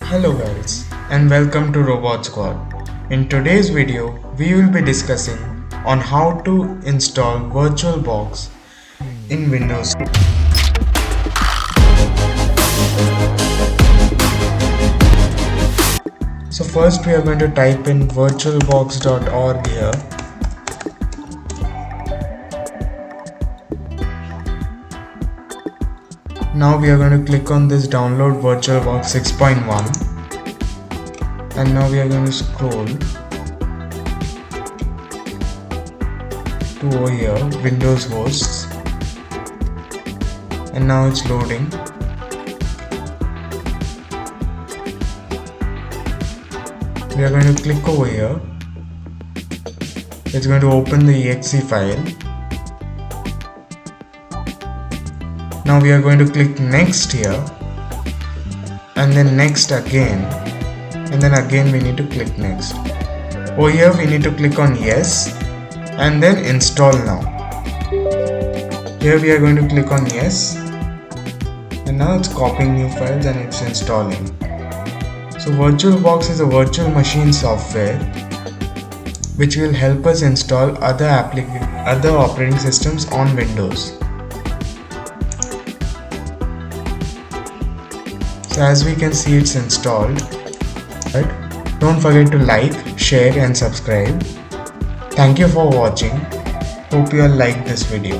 Hello guys and welcome to Robot Squad. In today's video we will be discussing on how to install VirtualBox in Windows. So first we are going to type in virtualbox.org here. Now we are going to click on this download VirtualBox 6.1 and now we are going to scroll to over here Windows hosts and now it's loading. We are going to click over here. It's going to open the exe file. Now we are going to click next here and then next again, and then again we need to click next. Over here we need to click on yes and then install now. Here we are going to click on yes and now it's copying new files and it's installing. So VirtualBox is a virtual machine software which will help us install other operating systems on Windows. So as we can see, it's installed. Right? Don't forget to like, share and subscribe. Thank you for watching. Hope you all liked this video.